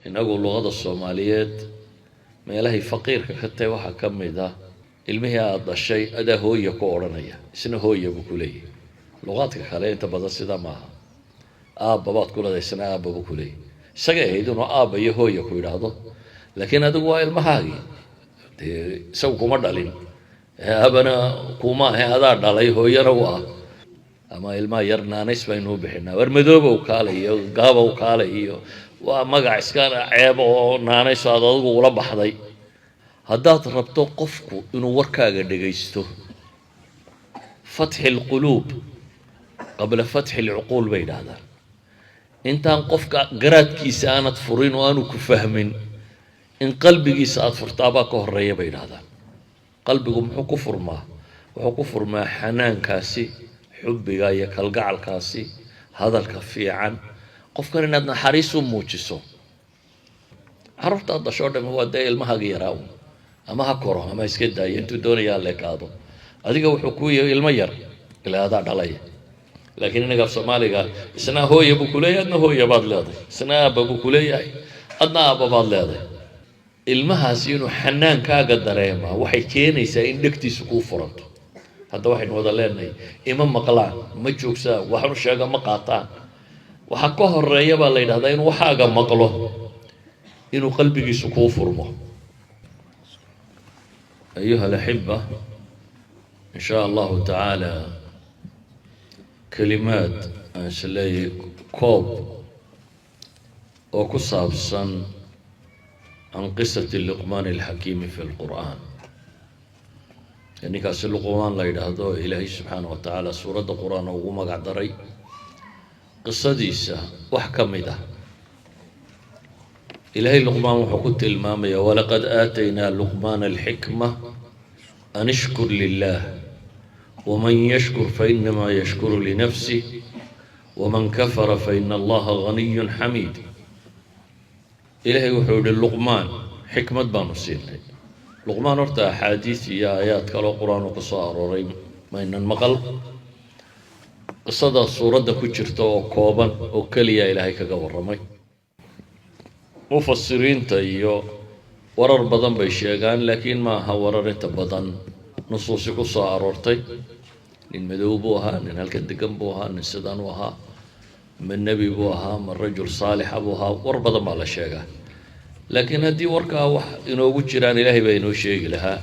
inagu luqada Soomaaliyeed meelahay faqiirka ka tahay waxa ka mid ah ilmihii aad dhashay adaa hooyo ku oranaya isna hooyo buu ku leeyahay luqadka kale inta badan sida maaha aabba baad ku leedahay isna aabba buu ku leeyahay isaga ahayd inuu aabba iyo hooyo ku yidhaahdo laakiin adigu waa ilmahaagii isagu kuma dhalin abana kuma ahe adaa dhalay hooyana waa ama ilmaha yar naanays baynu bixinaa war madoobow kaale iyo gaabow kaale iyo waa magac iska ceeb oo naanays aad adigu ula baxday haddaad rabto qofku inuu warkaaga dhagaysto fatxi alquluub qabla fatxi alcuquul bay yidhaahdaan intaan qofka garaadkiisa aanad furin oo aanu ku fahmin in qalbigiisa aad furtaabaa ka horreeya bay yidhaahdaan qalbigu muxuu ku furmaa wuxuu ku furmaa xanaankaasi xubbiga iyo kalgacalkaasi hadalka fiican qofkan inaad naxariis u muujiso carruurta aad dhasho dhan waa dee ilmahaaga yaraa ama ha koro ama iska daayo intuu doonayaa leekaado adiga wuxuu ku yahay ilmo yar ilaa adaa dhalaya laakiin inaga Soomaaliga isna hooyo buu ku leeyahay adna hooyo baad leedahay isna aabba buu ku leeyahay adna aabba baad leedahay ilmahaasi inuu xanaankaaga dareema waxay keenaysaa in dhegtiisu kuu furanto hadda waxaynu wada leenahay ima maqlaan ma joogsaa waxaanu sheega ma qaataan waxa ka horreeya baa la yidhahdaa inuu waxaaga maqlo inuu qalbigiisu kuu furmo أيها الأحبة إن شاء الله تعالى كلمات أنسلي كوب وكصابصا عن قصة اللقمان الحكيم في القرآن يعني كاس اللقمان لا يدهدو إلهي سبحانه وتعالى سورة القرآن وما قعدري قصة ديسة وحكم ده إلهي لقمان وحكوت المامية ولقد آتينا لقمان الحكمة أن اشكر لله ومن يشكر فإنما يشكر لنفسه ومن كفر فإن الله غني حميد إلهي وحود اللقمان حكمة بانوسين لقمان ارتا حديث يا آيات كالو قرآن وقصار ورين ما إن المقل قصة سورة كجرتا وكوبا وكليا إلهي كقور رمي مفسرين تايو ورر بدن بيشيغان لكن ما ها ورر انت بدن نصوصي كسو عرورتي من مدوبوها من هالكدقن بوها من سدان وها من نبي بوها من رجل صالح بوها ور بدن ما لا شيغان لكن هدي وركا وح انو جيران الهي بينو شيغ لها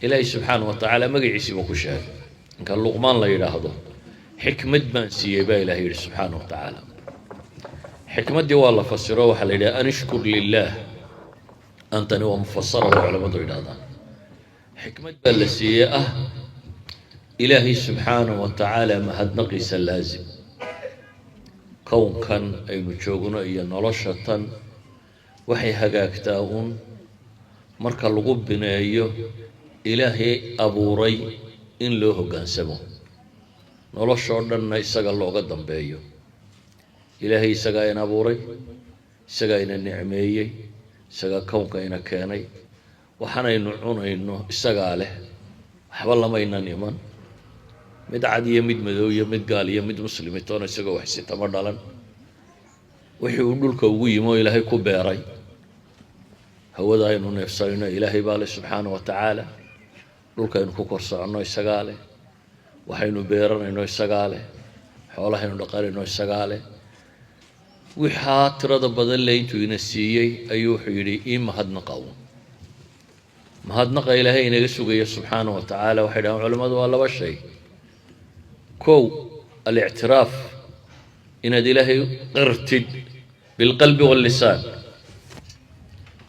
الهي سبحانه وتعالى مغيسي بكو شيغ ان كان لقمان لا يراهدو حكمه من سيبا الهي سبحانه وتعالى حكمة دي والله فسروه وحليلها أن اشكر لله أنت نوع مفسره على مدر هذا حكمة بالسيئة إلهي سبحانه وتعالى ما هد نقيس اللازم كون كان أي نشوغنا أي نرشة وحي هقاكتاون مركا اللغوب بنايو إلهي أبو ري إن له قانسمو نرشة أننا إساق الله قدام بأيو إلهي إساقا إن أبوري إساقا إن النعميي إساقا كونك إن كاني وحنا ينعون إنه إساقا له حبال ما إنا نيمان مد عادية مد مدوية مد قالية مد مسلمة تونا إساقا وحسي تمردالا وحيقولوا الكوي ما إلهي كبيري هو ذا إنه نفسنا إلهي بالي سبحانه وتعالى لولك إنه كورسا إنه إساقا له وحينو بيرن إنه إساقا له حوله إنه دقال إنه إساقا له وحا تراد بدل لينتو ينسيي أيو حيري إيه مهدنقاو مهدنقا إلهي نغسوغي سبحانه وتعالى وحيدهم علماء والله والشيء كو الاعتراف إن إلهي ارتد بالقلب واللسان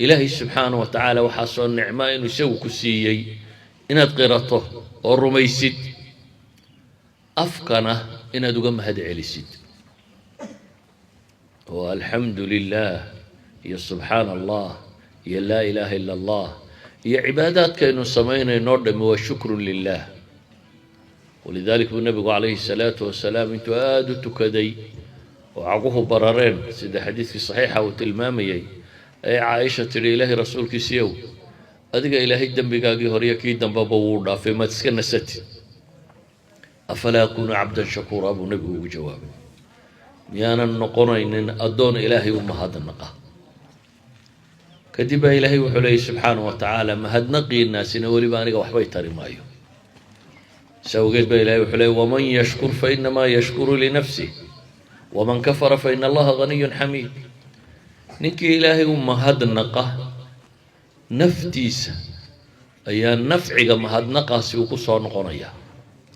إلهي سبحانه وتعالى وحاسو النعماء إنو يسوي كسيي إن قرته والرميسد أفكنا إن دوغم هدي علي سيد والحمد لله يا سبحان الله يا لا إله إلا الله يا عبادات كأنه سمينا نردم وشكر لله ولذلك النبي عليه الصلاة والسلام انتو آدو كدي وعقوه برارين سيدة حديث في صحيحة وتلمامي أي عائشة تري إلهي رسولك سيو أدقى إلهي دنبقاقي هوريا كي دنبابا وردا فيما تسكن ستي أفلا أكون عبدا شكورا أبو نبي وجوابه ميانا نقرين أدون إلهي وما هذا النقا كدب إلهي وحليه سبحانه وتعالى ما هدنقي الناس نولي بانيك وحبي ترمايو سوقت بإلهي وحليه ومن يشكر فإنما يشكر لنفسه ومن كفر فإن الله غني حميد نكي إلهي وما هدنقه نفتيس أي نفعك ما هدنقه سيوكو صار نقنيا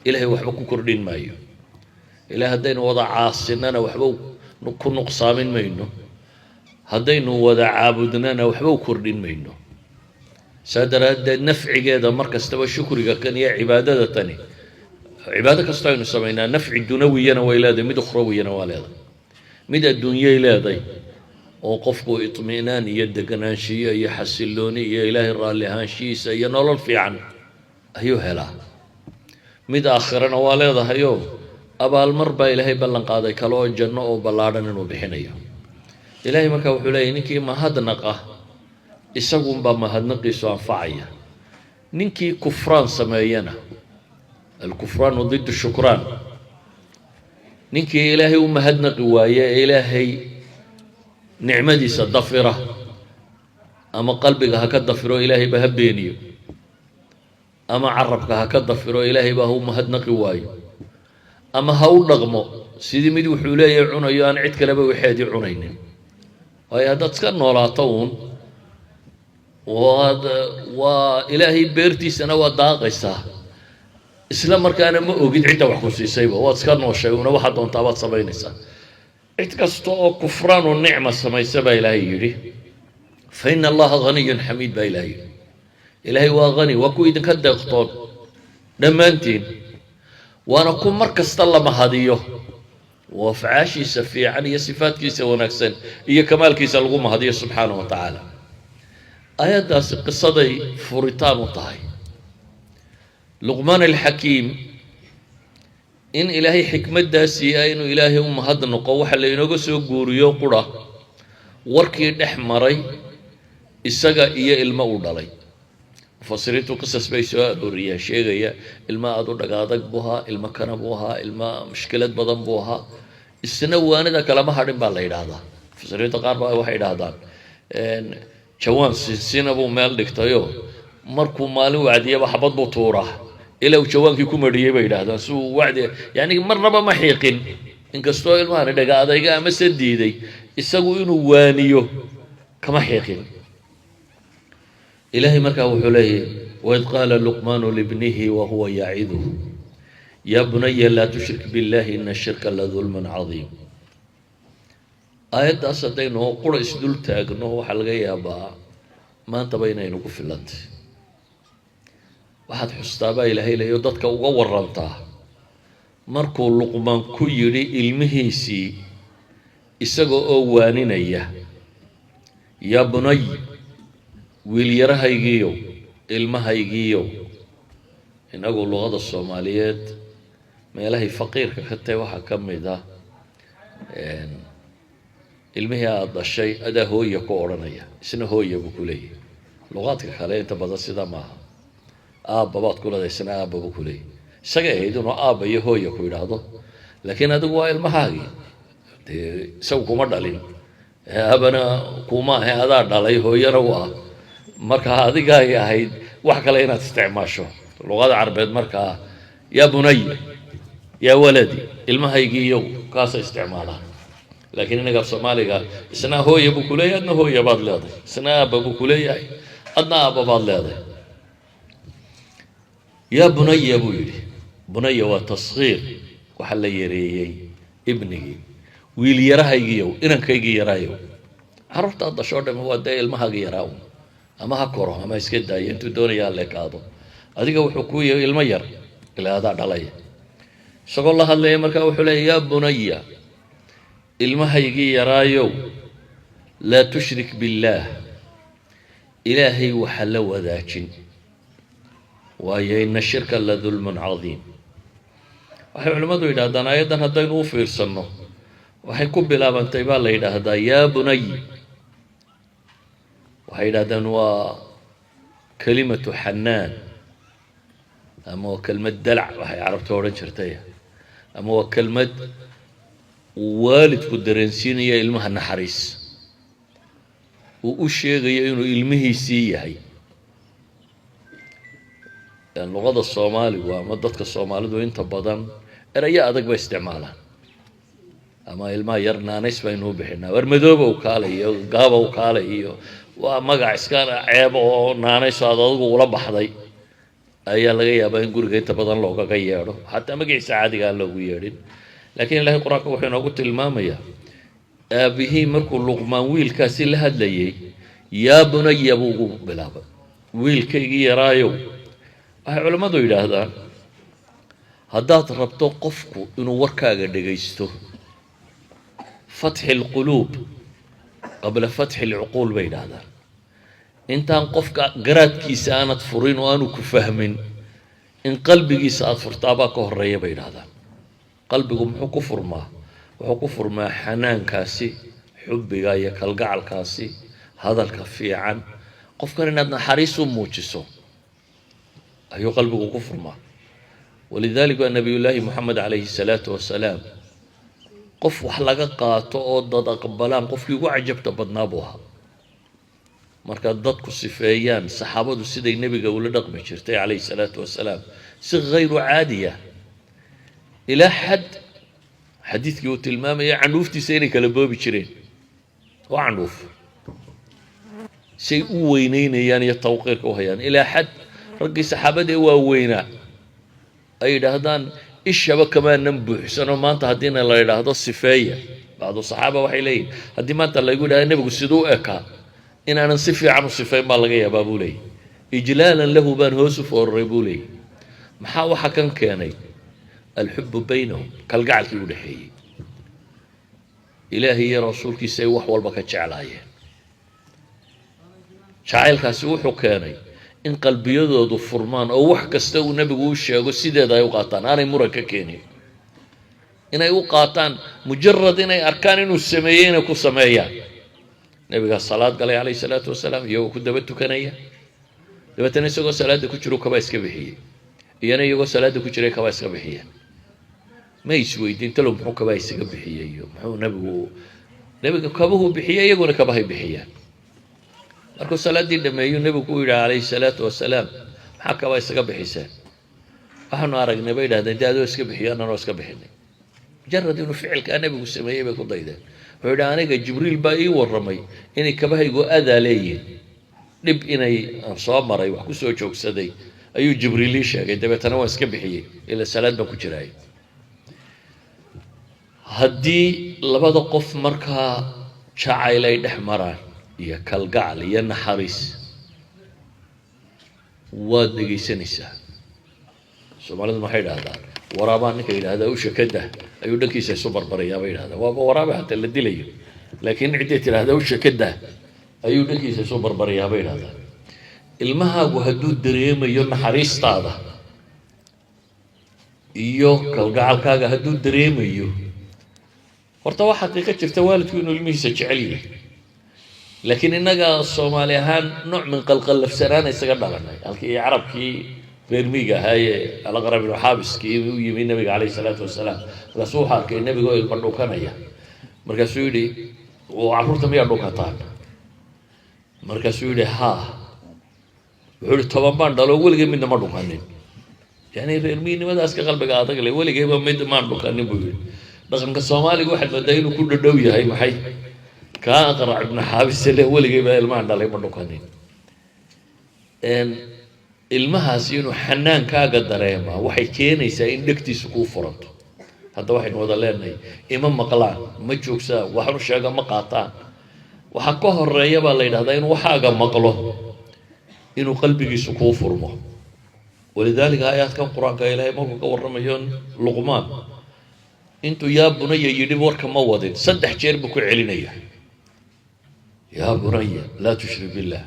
إلهي وحبكو كردين مايو إلهي هدين وضع عاصننا وحبو نكون نقصامين مينو هدين وضع عابدنا وحبو كردين مينو سادر هذا نفعك هذا مركز تبا شكرك كان يا عبادة تاني عبادة كستاين سمينا نفع الدنيوي أنا وإلهي مد أخروي أنا وإلهي مد الدنيا إلهي وقفكو اطمئنان يدقنانشية يحسلوني يا إلهي الراليهانشيسة ينول في عن أيوه هلا مد آخرنا والله هيو أبا المربى إلهي بلن قاضي كلو الجنة وبلادن وبحنيه إلهي مكا وحولي نكي ما هدنقه إساقون بما هدنقي سوان فعيا نكي كفران سماينا الكفران ضد الشكران نكي إلهي وما هدنقي ويا إلهي نعمدي صدفره أما قلبك هكذا فرو إلهي بهبيني أما عربك هكذا فرو إلهي بهو مهدنقي واي أما هاو نغمو سيدي ميدي وحولي يعونا يان عد كلابا وحيدي عونين وهي هذا تسكن ولا طون وإلهي بيرتي سنوات داقيسة إسلام مركانا ما أوجد عدة وحكوسي سيبا واتسكن وشيونا واحد وان طابات سباينيسا عدكستو كفران والنعمة سماي سبا إلهي يري فإن الله غني حميد با إلهي إلهي وغني وكو إذن كده يخطون دمانتين وانا كون مركز الله مهديه وفعاشي سفي عني صفات كيسة ونكسن هي كمال كيسة الغم هديه سبحانه وتعالى آيات داس قصة دي فريتان وطهي لقمان الحكيم إن إلهي حكمة داسي إنه إلهي هد النقوة اللي ينقصوا قوريو قرى وركي نحمري السجا إيا الماء ودلي فصرت قصص بيسوا دورية شيء هي الماء أدور دقادق بوها الماء كان بوها الماء مشكلة بدن بوها السنة وانا ده كلام هارين بالله هذا فصرت قاربا واحد هذا شوان سنة بو مال دكتايو مركو مالو وعديه بحبط بطورة إلا وشوان كيكو مريه بيدا سو وعد يعني مرة ما حيقين إن كستوى الماء دقادق أما سديدي يسقوا إنه وانيو كما حيقين إلهي مركا وحليه وإذ قال لقمان لابنه وهو يعظه يا بني لا تشرك بالله إن الشرك لظلم عظيم آيات أصدقائنا وقل إسدول تاقنه حلقة يابا ما أنت بينينك في اللانت واحد حستابا إلهي ليودتك وغورنته مركو لقمان كيري المهيسي إساقو أوانينيه يا بني wiilyarahaygiiyow ilmahaygiiyow inagu luqada Soomaaliyeed meelahay faqiirka ka tahay waxa kamid ah ilmihi aad dhashay ada hooyo ku oranaya isna hooyo buu ku leeyahay luqadka kale inta badan sida maaha babaad ku leedahay aabba buu ku leeyahay isaga ahayduna aabba iyo hooyo ku yiraahdo laakiin adigu waa ilmahaagi isagu kuma dhalin abana kuma adaa dhalay hooyana waa marka adiga ay ahayd wax kale inaad isticmaasho luqada carabeed marka ya bunay ya waladi ilmahaygiiyo kaas isticmaalaan laakiin inaga Soomaaliga isna hooyo buu ku leeyahay adna hooyo baad leedahay isna aabba buu ku leeyahay adna aabba baad leedahay ya bunay buu yiri bunay waa tasghiir waxa la yareeyay ibnigi wiil yarahaygiiyo inankaygi yaraayo carruurta dhasho dhama waa day ilmahaaga yaraaw ama ha koro ama iska daayo intuu doonayaa leekaado adiga wuxuu ku yahay ilmo yar ilaa hada dhalay isagoo la hadlay markaa wuxuu leeyahay ya bunayya ilmahaygi yaraayo la tushrik billah ilaahi waxa la wadaajin waayo in shirka la dhulmun azim waxay culimadu yiraahdaan ayadan hadaynu u fiirsano waxay ku bilaabantay baa la yiraahdaa ya bunayya وهيدا هو كلمة حنان أما هو كلمة دلع وهي عرفت ورن شرتيها أما هو كلمة والد كدرنسينية المها النحريس وأشيغي إنه علمه سيهي اللغة الصومالي ومدتك الصومالي دو انت بدن اريا ادق باستعمالها اما ilma yar naanays baynu bixinaa war madooba u kaalay iyo gaaba u kaalay iyo waa magac iska ceeb oo naanays adigu ula baxday ayaa laga yaabaa in guriga inta badan looga yeedho hatta magaciisa caadiga aan loogu yeedhin laakiin ilaahay quraanka wuxuu inoogu tilmaamayaa aabihii markuu luqmaan wiilkaasi la hadlayay yaa bunayya buu ugu bilaabay wiilkaygii yaraayow waxay culimmadu yidhaahdaan haddaad rabto qofku inuu warkaaga dhegaysto fatxi alquluub qabla fatxi alcuquul bay yidhaahdaan intaan qofka garaadkiisa aanad furin oo aanu ku fahmin in qalbigiisa aad furtaabaa ka horreeya bay yidhaahdaan qalbigu muxuu ku furmaa wuxuu ku furmaa xanaankaasi xubbiga iyo kalgacalkaasi hadalka fiican qofkan inaad naxariis u muujiso ayuu qalbigu ku furmaa ولذلك النبي الله محمد عليه الصلاة والسلام قف وحلقة قاطع ضد أقبلان قف يقع عجبت بدنابوها مركز ضدك الصفيان صحابة السيدة النبي قول لك بشرتي عليه الصلاة والسلام صغ غير عادية إلى حد حديث قوت المامة يا عنوف تسيني كالباب بشرين وعنوف شيء وينين يعني التوقيق وهيان إلى حد رقي صحابة ووينا أي دهدان الشباب كمان نبوح سنة ما أنت هدينا الله يرهد الصفية بعض الصحابة وحيلين هدي ما أنت الله يقول هاي نبغى صدوقك إن أنا نصفي عن الصفية ما لقي يا بابولي إجلالا له بان هوسف والربولي محاوى حكم كاني الحب بينهم كالقعل يقول حي إلهي يا رسولك سيوح والبكة شعلاية شعيل كاسوح كاني in qalbiyadoodu furmaan oo wax kasta uu nabigu u sheego sideeda ay u qaataan aanay muranka keenin inay u qaataan mujarrad inay arkaan inuu sameeyayna ku sameeyaan nabiga salaad galay alayhi salaatu wasalaam iyo ku daba tukanaya dabeetana isagoo salaada ku jiro kaba iska bixiyay iyana iyagoo salaada ku jiray kaba iska bixiyeen ma isweydiin talo muxuu kaba isaga bixiyay iyo muxuu nabiga kabuhu bixiyay iyaguna kaba hay bixiyaan markuu salaadii dhameeyo nabigu ku yiri alayhi salaatu wasalaam maxaa kaba isaga bixiseen waxaanu aragnay bay yiraahdeen daadoo iska bixiyaan anoo iska bixinay mujarrad inuu ficilka nabigu sameeyay bay ku daydeen wuxuu yiri aniga jibriil baa ii warramay inay kabahaygu adaa leeyihiin dhib inay soo maray wax ku soo joogsaday ayuu jibriil ii sheegay dabeetana waan iska bixiyay ila salaad baan ku jiray haddii labada qof markaa jacayl ay dhex maraan iyo kalgacal iyo naxariis waad dhegaysanaysaa soomaalidu maxay yidhaahdaan waraabaa ninka yidhaahdaa u shakada ayuu dhankiisa isu barbarayaa bay yidhahdaan waaba waraaba hataa la dilayo laakiin ciddii tidhaahdaa u shakada ayuu dhankiisa isu barbarayaa bay yidhahdaan ilmahaagu hadduu dareemayo naxariistaada iyo kalgacalkaaga hadduu dareemayo horta waa xaqiiqo jirta waalidku inuu ilmihiisa jecel yahay لكن إننا الصومالي هان نوع من قلقل لفسران يستقبل لنا يعني عرب كي برميجا هاي الأقرب من حابس كي يمين النبي عليه الصلاة والسلام رسوحا كي النبي يقول المردوكان هي مركز سعودي وعفرت مية دوكاتان مركز سعودي ها يقول طبعا دلو أول جيم من المردوكانين يعني برميني ماذا أسكت قلبك عاتق لي أول جيم من المردوكانين بقول لكن الصومالي واحد بدأينه كل دوية هاي محي كان أقرع ابن حابس اللي هو اللي جايبه الماء ده اللي بدو كانين إن المهاسين وحنان كاجد دريمة وحي كين يسين دكتي سقوف فرط هذا واحد وضلنا إمام مقلان مجوك سا وحنو شاقة مقاطان وحقوه الرئيب الله هذا إنه وحاجة مقله إنه قلبي سقوف فرمه ولذلك آيات كم قرآن كإلهي موقع ورميون لقمان انتو يا بني يدبور كما وضين صدح جير بكل علينيه يا بني لا تشرك بالله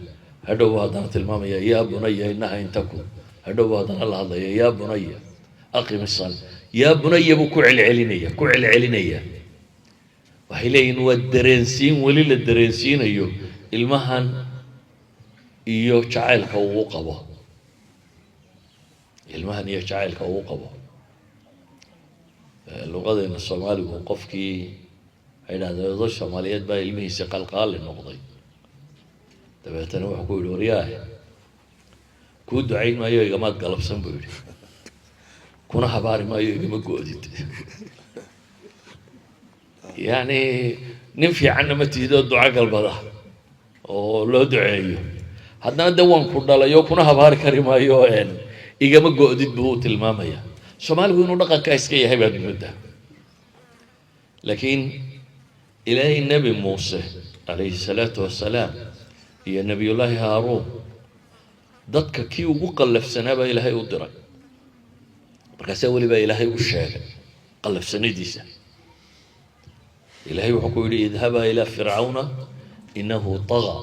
هذا هذا المام يا بني إنها إن تكون هذا هذا الله يا بني أقم الصلاة يا بني بكل علينية كل علينية وحيلين والدرنسين وليل الدرنسين أيوه المهن أيوه شعيل كوقبه المهن أيوه شعيل كوقبه اللغة الصومالي وقفكي هنا هذا الصوماليات بقى علمه سقال قال النقطي dabeetana wuxuu ku yidhi waryaah kuu ducayn maayo igamaad galabsan buu yidhi kuna habaari maayo igama go'did yani nin fiicanna ma tiidoo duco galbada oo loo duceeyo haddana de waan ku dhalayo kuna habaari kari maayo igama go'did buu tilmaamaya soomaaligu inuu dhaqankaa iska yahay baad moodaa laakiin ilaahay nebi muuse calayhi salaatu wassalaam iyo nebiyullaahi haaruun dadka kii ugu qallafsanaa baa ilaahay u diray markaasaa welibaa ilaahay u sheegay qallafsanadiisa ilaahay wuxuu ku yidhi idhabaa ilaa fircawna inahu tagaa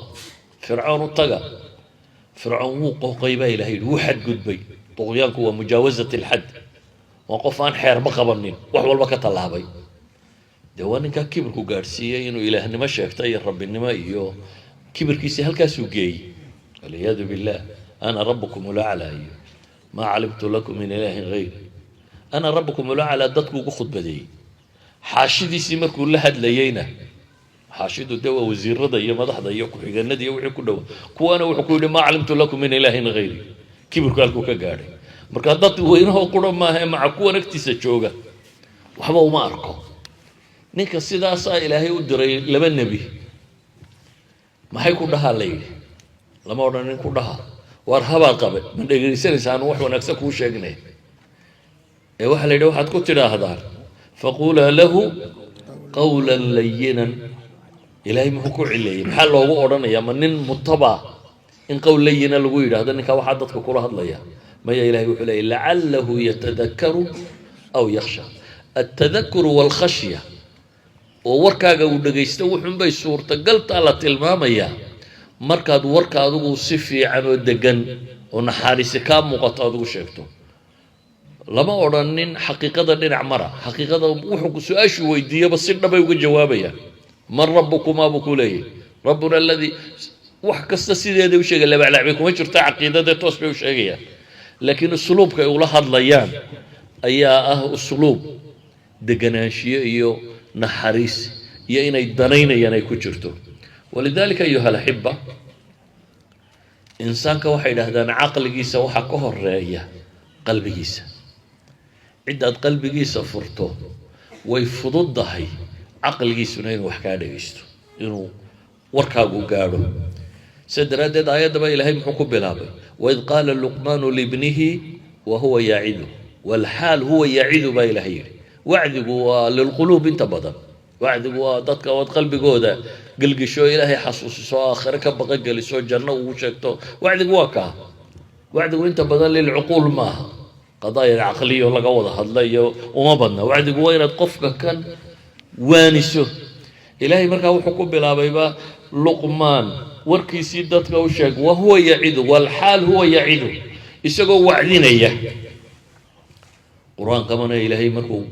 fircawn taga fircawn wuu qooqay baa ilahay yidhi wuu xadgudbay طغyaanku waa mujaawazat alxad waa qof aan xeerba qabanin wax walba ka tallaabay dee waa ninkaa kibirku gaadhsiiyey inuu ilaahnimo sheegta iyo rabbinimo iyo kibirkiisii halkaasuu geeyey walciyaadu billah ana rabbukum ulaclaa iyo maa calimtu lakum min ilaahin hayri ana rabbukum ulaclaa dadku ugu khudbadeeyey xaashidiisii markuu la hadlayeyna xaashidu dee waa wasiirada iyo madaxda iyo ku-xigeenada iyo wixii ku dhowa kuwaana wuxuu ku yidhi maa calimtu lakum min ilaahin hayri kibirku halkuu ka gaadhay marka dad weynahoo qura maaha ee maca kuwan agtiisa jooga waxba uma arko ninka sidaasaa ilaahay u diray laba nebi maxay ku dhahaa la yidhi lama odhan nin ku dhaha waar habaad qabe ma dhegaysanaysaanu wax wanaagsan kuu sheegnay ee waxaa la yidhi waxaad ku tidhaahdaan faquulaa lahu qawlan layinan ilaahay muxuu ku cileeyey maxaa loogu odhanayaa ma nin mutabaa in qowl layina lagu yidhaahdo ninkaa waxaa dadka kula hadlaya maya ilahay wuxuu leeyay lacalahu yatadakaru aw yakhsha altadakuru waalkhashya oo warkaaga uu dhegaysto wuxuunbay suurtagaltaa la tilmaamayaa markaad warka adigu si fiican oo degan oo naxaariisi kaa muuqato adigu sheegto lama odhanin xaqiiqada dhinac mara xaqiiqada wuxuu su-aashuu weydiiyaba si dhabay uga jawaabayaan man rabbukumaa buu ku leeyahy rabbuna aladii wax kasta sideeday u sheegay labaclacbay kuma jirto caqiidadee toos bay u sheegayaan laakiin usluubka ay ula hadlayaan ayaa ah usluub deganaanshiyo iyo naxariis iyo inay danaynayaan ay ku jirto walidaalika ayuha alaxiba insaanka waxay idhahdaan caqligiisa waxaa ka horeeya qalbigiisa ciddaad qalbigiisa furto way fududdahay caqligiisuna inuu wax kaa dhegaysto inuu warkaagu gaadho sida daraaddeed aayaddaba ilaahay muxuu ku bilaabay waid qaala luqmaanu libnihi wa huwa yaacidu walxaal huwa yaacidu baa ilaahay yidhi wacdigu waa lilquluub inta badan wacdigu waa dadka ood qalbigooda gelgisho ilaahay xasuusiso aakhire ka baqageliso janno ugu sheegto wacdigu waa kaa wacdigu inta badan lilcuquul maaha qadaaya caqliyo laga wada hadlayo uma badna wacdigu waa inaad qofka kan waaniso ilaahay markaa wuxuu ku bilaabayba luqmaan warkiisii dadka u sheeg wa huwa yacidu walxaal huwa yacidu isagoo wacdinaya qur-aankamana ilaahay markuu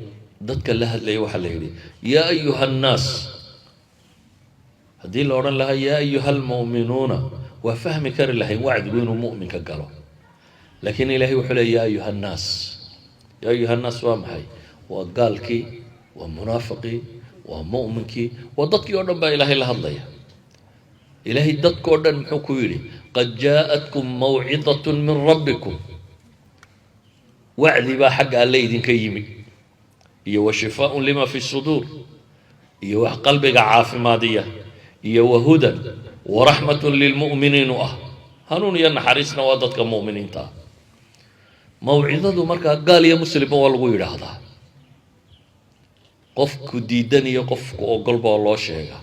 dadka la hadlaya waxaa la yidhi yaa ayuha annaas haddii la odhan lahaa yaa ayuha almu'minuuna waa fahmi kari lahayn wacdigu inuu mu'minka galo laakiin ilaahay wuxuu leeya yaa ayuha annaas yaa ayuha annaas waa maxay waa gaalkii waa munaafiqii waa mu'minkii waa dadkii oo dhan baa ilaahay la hadlaya ilaahay dadkoo dhan muxuu ku yidhi qad jaa'atkum mawcidatun min rabbikum wacdi baa xagga alle idinka yimid iyo wa shifaaun lima fi suduur iyo wax qalbiga caafimaadiya iyo wa hudan wa raxmatun lilmu'miniin u ah hanuun iyo naxariisna waa dadka mu'miniinta ah mawcidadu markaa gaal iyo muslimba waa lagu yidhaahdaa qofku diidan iyo qofku ogolba oo loo sheega